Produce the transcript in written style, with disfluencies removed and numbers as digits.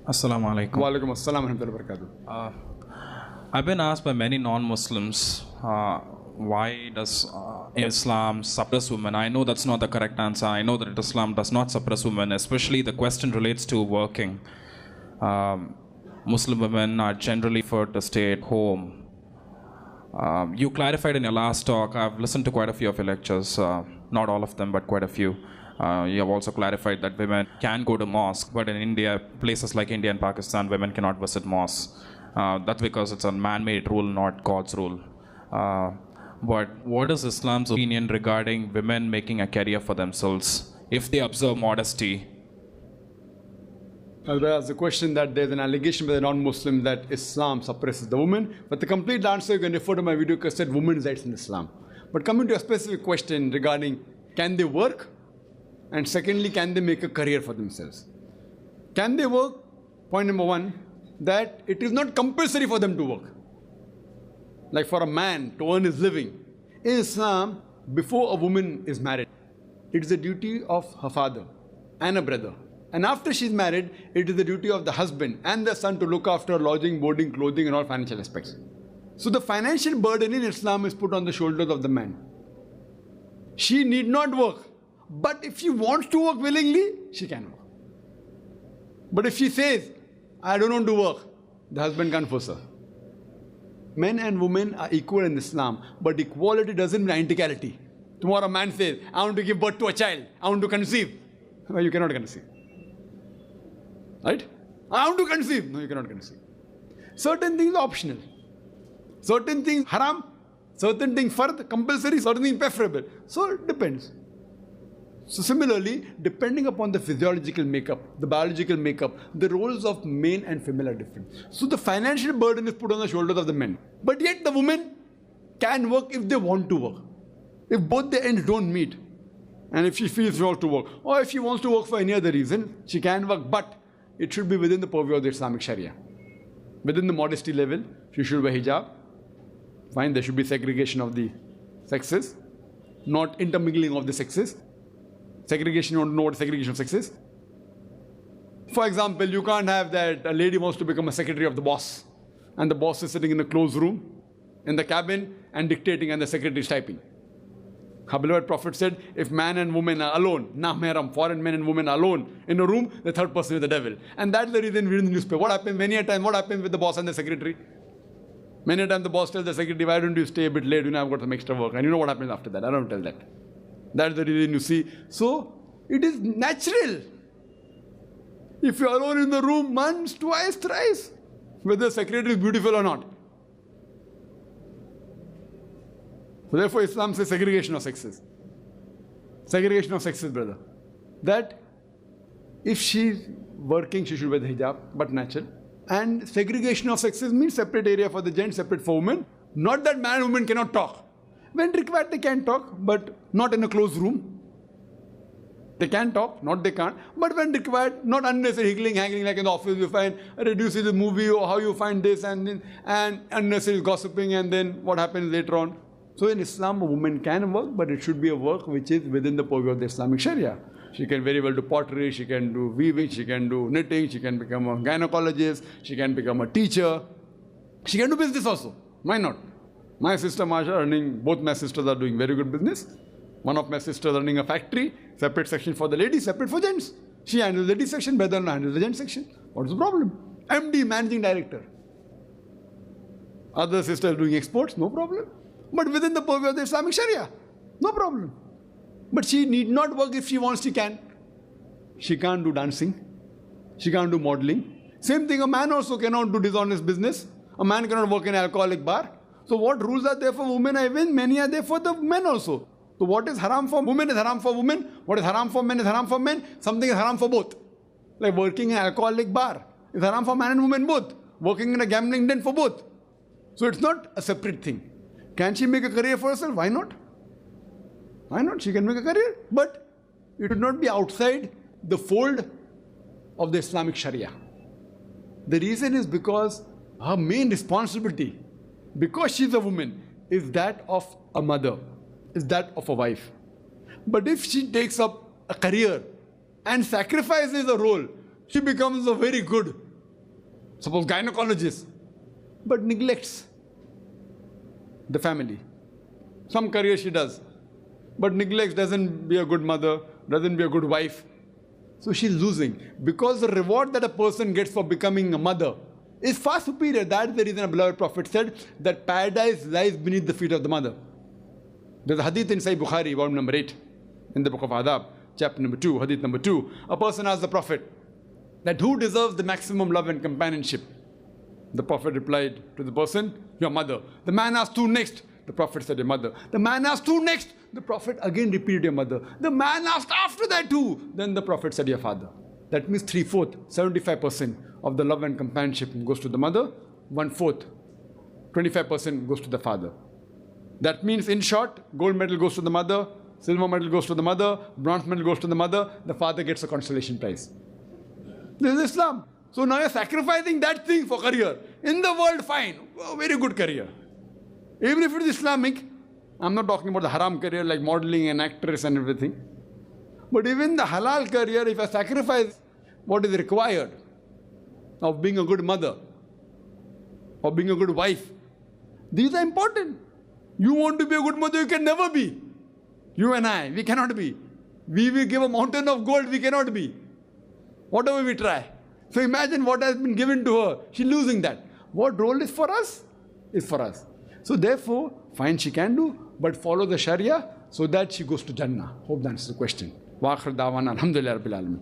Assalamu alaikum. Wa alaikum assalam wa rahmatullahi wa barakatuh. I've been asked by many non-Muslims, why does Islam suppress women? I know that's not the correct answer. I know that Islam does not suppress women, especially the question relates to working. Muslim women are generally preferred to stay at home. You clarified in your last talk, I've listened to quite a few of your lectures, not all of them, but quite a few. You have also clarified that women can go to mosque, but in India, places like India and Pakistan, women cannot visit mosques. That's because it's a man-made rule, not God's rule. But what is Islam's opinion regarding women making a career for themselves if they observe modesty? There's a question that there's an allegation by the non-Muslim that Islam suppresses the woman. But the complete answer, you can refer to my video cassette, Women's Rights in Islam. But coming to a specific question regarding can they work? And secondly, can they make a career for themselves? Can they work? Point number one, that it is not compulsory for them to work. Like for a man to earn his living. In Islam, before a woman is married, it is the duty of her father and a brother. And after she's married, it is the duty of the husband and the son to look after lodging, boarding, clothing and all financial aspects. So the financial burden in Islam is put on the shoulders of the man. She need not work. But if she wants to work willingly, she can work. But if she says, I don't want to work, the husband can't force her. Men and women are equal in Islam, but equality doesn't mean identicality. Tomorrow a man says, I want to give birth to a child, I want to conceive. Well, you cannot conceive. Right? I want to conceive. No, you cannot conceive. Certain things are optional. Certain things haram, certain things fard, compulsory, certain things preferable. So it depends. So similarly, depending upon the physiological makeup, the biological makeup, the roles of male and female are different. So the financial burden is put on the shoulders of the men. But yet the women can work if they want to work. If both the ends don't meet, and if she feels she wants to work, or if she wants to work for any other reason, she can work, but it should be within the purview of the Islamic Sharia. Within the modesty level, she should wear hijab. Fine, there should be segregation of the sexes, not intermingling of the sexes. Segregation, you want to know what segregation of sexes? For example, you can't have that a lady wants to become a secretary of the boss, and the boss is sitting in a closed room, in the cabin, and dictating, and the secretary is typing. Our beloved Prophet said, if man and woman are alone, mahram, foreign men and women are alone in a room, the third person is the devil. And that's the reason we read in the newspaper. What happens many a time? What happens with the boss and the secretary? Many a time the boss tells the secretary, why don't you stay a bit late? You know, I've got some extra work. And you know what happens after that? I don't tell that. That's the reason you see. So, it is natural. If you're alone in the room once, twice, thrice, whether the secretary is beautiful or not. So therefore Islam says segregation of sexes. Segregation of sexes, brother. That if she's working, she should wear the hijab, but natural. And segregation of sexes means separate area for the gents, separate for women. Not that man and woman cannot talk. When required, they can talk, but not in a closed room. They can talk, not they can't. But when required, not unnecessary higgling, haggling like in the office, you find reduces the movie or how you find this and unnecessary gossiping, and then what happens later on. So in Islam, a woman can work, but it should be a work which is within the purview of the Islamic Sharia. She can very well do pottery, she can do weaving, she can do knitting, she can become a gynecologist, she can become a teacher. She can do business also. Why not? My sister Masha earning, both my sisters are doing very good business. One of my sisters running a factory, separate section for the ladies, separate for gents. She handles the ladies section, better than handles the gents section. What's the problem? MD, managing director. Other sister doing exports, no problem. But within the purview of the Islamic Sharia, no problem. But she need not work. If she wants, she can. She can't do dancing. She can't do modeling. Same thing, a man also cannot do dishonest business. A man cannot work in an alcoholic bar. So what rules are there for women? Even many are there for the men also. So what is haram for women is haram for women. What is haram for men is haram for men. Something is haram for both. Like working in an alcoholic bar is haram for man and woman both. Working in a gambling den for both. So it's not a separate thing. Can she make a career for herself? Why not? Why not? She can make a career. But it would not be outside the fold of the Islamic Sharia. The reason is because her main responsibility, because she's a woman, is that of a mother, is that of a wife. But if she takes up a career and sacrifices a role, she becomes a very good suppose gynecologist, but neglects the family. Some career she does, but neglects, doesn't be a good mother, doesn't be a good wife. So she's losing. Because the reward that a person gets for becoming a mother is far superior. That's the reason a beloved Prophet said that paradise lies beneath the feet of the mother. There's a hadith in Sahih Bukhari, volume number 8, in the book of Adab, chapter number 2, hadith number 2. A person asked the Prophet that who deserves the maximum love and companionship? The Prophet replied to the person, your mother. The man asked who next? The Prophet said, your mother. The man asked who next? The Prophet again repeated, your mother. The man asked after that who? Then the Prophet said, your father. That means 3/4, 75% of the love and companionship goes to the mother, 1/4, 25% goes to the father. That means, in short, gold medal goes to the mother, silver medal goes to the mother, bronze medal goes to the mother, the father gets a consolation prize. This is Islam. So now you're sacrificing that thing for career. In the world, fine, very good career. Even if it is Islamic, I'm not talking about the haram career like modeling and actress and everything. But even the halal career, if I sacrifice what is required of being a good mother, of being a good wife, these are important. You want to be a good mother, you can never be. You and I, we cannot be. We will give a mountain of gold, we cannot be. Whatever we try. So imagine what has been given to her. She's losing that. What role is for us? Is for us. So therefore, fine she can do, but follow the Sharia so that she goes to Jannah. Hope that answers the question. Wa akhir da'wana alhamdulillah rabbil alamin.